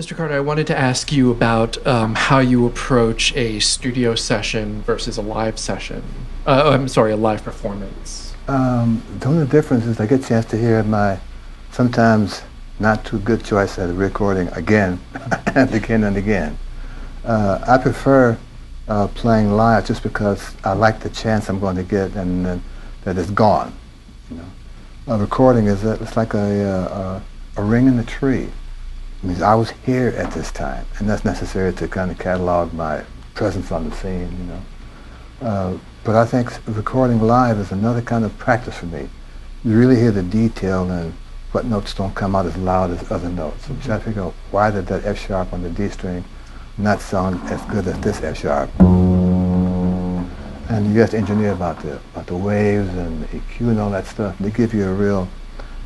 Mr. Carter, I wanted to ask you about how you approach a studio session versus a live session. I'm sorry, a live performance. The only difference is I get a chance to hear my sometimes not too good choice at a recording again and again and again. I prefer playing live just because I like the chance I'm going to get and that it's gone. You know, a recording is it's like a ring in the tree. It means I was here at this time, and that's necessary to kind of catalog my presence on the scene. You know, but I think recording live is another kind of practice for me. You really hear the detail and what notes don't come out as loud as other notes. So you try to figure out why did that F sharp on the D string not sound as good as this F sharp. And you have to engineer about the waves and the EQ and all that stuff. They give you a real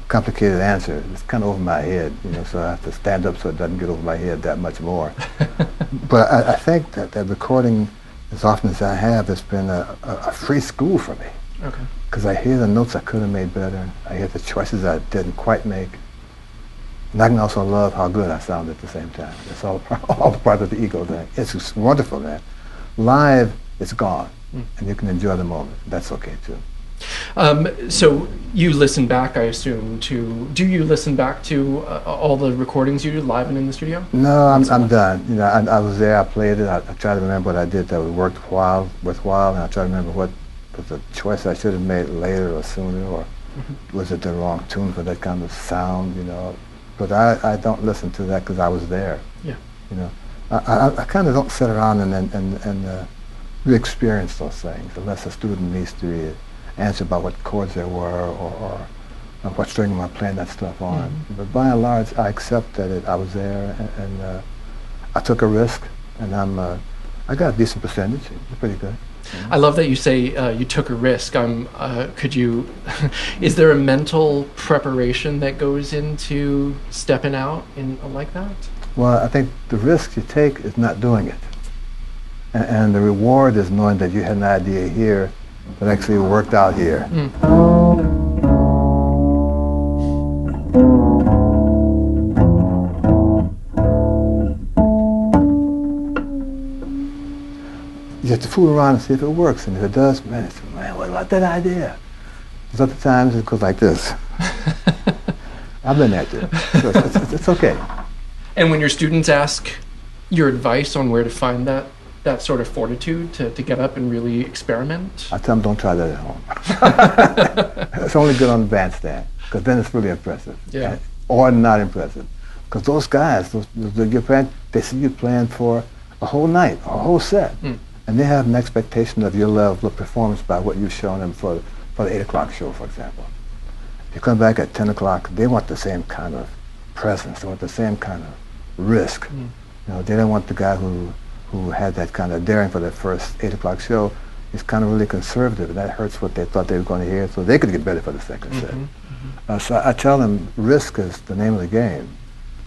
complicated answer. It's kind of over my head, you know, so I have to stand up so it doesn't get over my head that much more. But I think that recording, as often as I have, has been a free school for me. Okay. Because I hear the notes I could have made better. I hear the choices I didn't quite make. And I can also love how good I sound at the same time. It's all part of the ego thing. It's just wonderful, man. Live, it's gone, and you can enjoy the moment. That's okay, too. So you listen back, I assume, do you listen back to all the recordings you did live and in the studio? No, I'm done. You know, I was there, I played it, I try to remember what I did that worked worthwhile, and I try to remember what was the choice I should have made later or sooner, or was it the wrong tune for that kind of sound, you know. But I don't listen to that because I was there. Yeah. You know, I kind of don't sit around and re-experience those things unless a student needs to answer about what chords there were or what string am I playing that stuff on. But by and large, I accept that I was there and I took a risk, and I got a decent percentage. It's pretty good. I love that you say you took a risk. Could you? Is there a mental preparation that goes into stepping out like that? Well, I think the risk you take is not doing it, and the reward is knowing that you had an idea here that actually worked out here. You have to fool around and see if it works, and if it does, man, what about that idea? There's other times it goes like this. I've been there too. So it's okay. And when your students ask your advice on where to find that sort of fortitude to get up and really experiment? I tell them don't try that at home. It's only good on the bandstand, because then it's really impressive. Yeah. Or not impressive. Because those guys, they see you playing for a whole night, a whole set. And they have an expectation of your level of performance by what you've shown them for the 8 o'clock show, for example. If you come back at 10 o'clock, they want the same kind of presence. They want the same kind of risk. You know, they don't want the guy who had that kind of daring for that first 8 o'clock show. He's kind of really conservative, and that hurts what they thought they were going to hear, so they could get better for the second set. So I tell them risk is the name of the game,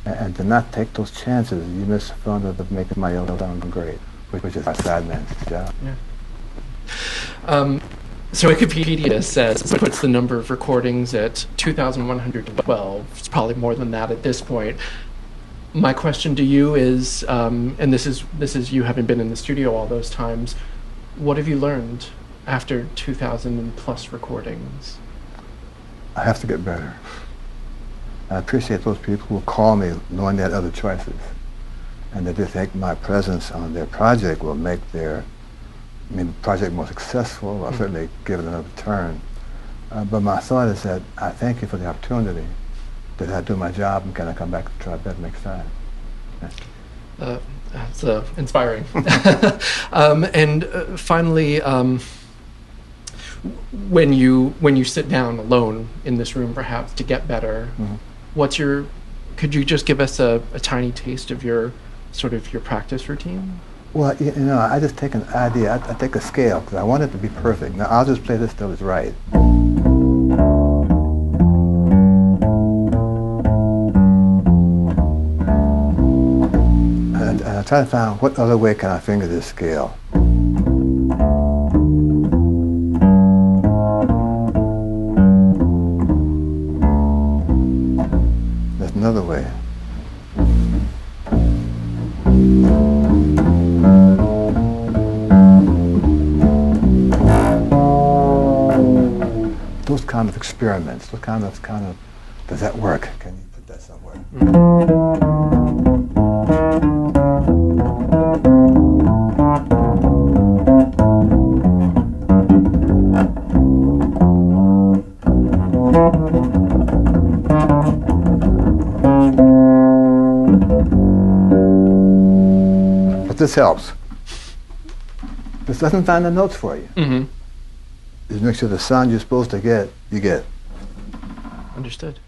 and to not take those chances, you miss fun of making my own sound great, which is my sideman's job. Yeah. So Wikipedia says it puts the number of recordings at 2,112. It's probably more than that at this point. My question to you is, and this is you having been in the studio all those times, what have you learned after 2,000 plus recordings? I have to get better. I appreciate those people who call me knowing they had other choices, and that they think my presence on their project will make their project more successful, or certainly give it another turn. But my thought is that I thank you for the opportunity, that I do my job and can I come back and try better next time. That's inspiring. And finally, when you sit down alone in this room, perhaps to get better, could you just give us a tiny taste of your practice routine? Well, you know, I just take an idea, I take a scale, because I want it to be perfect. Now, I'll just play this till it's right. And I try to find what other way can I finger this scale. There's another way. those kind of experiments, those kind of, does that work? Can you put that somewhere? But this helps. This doesn't find the notes for you. Mm-hmm. Just make sure the sound you're supposed to get, you get. Understood.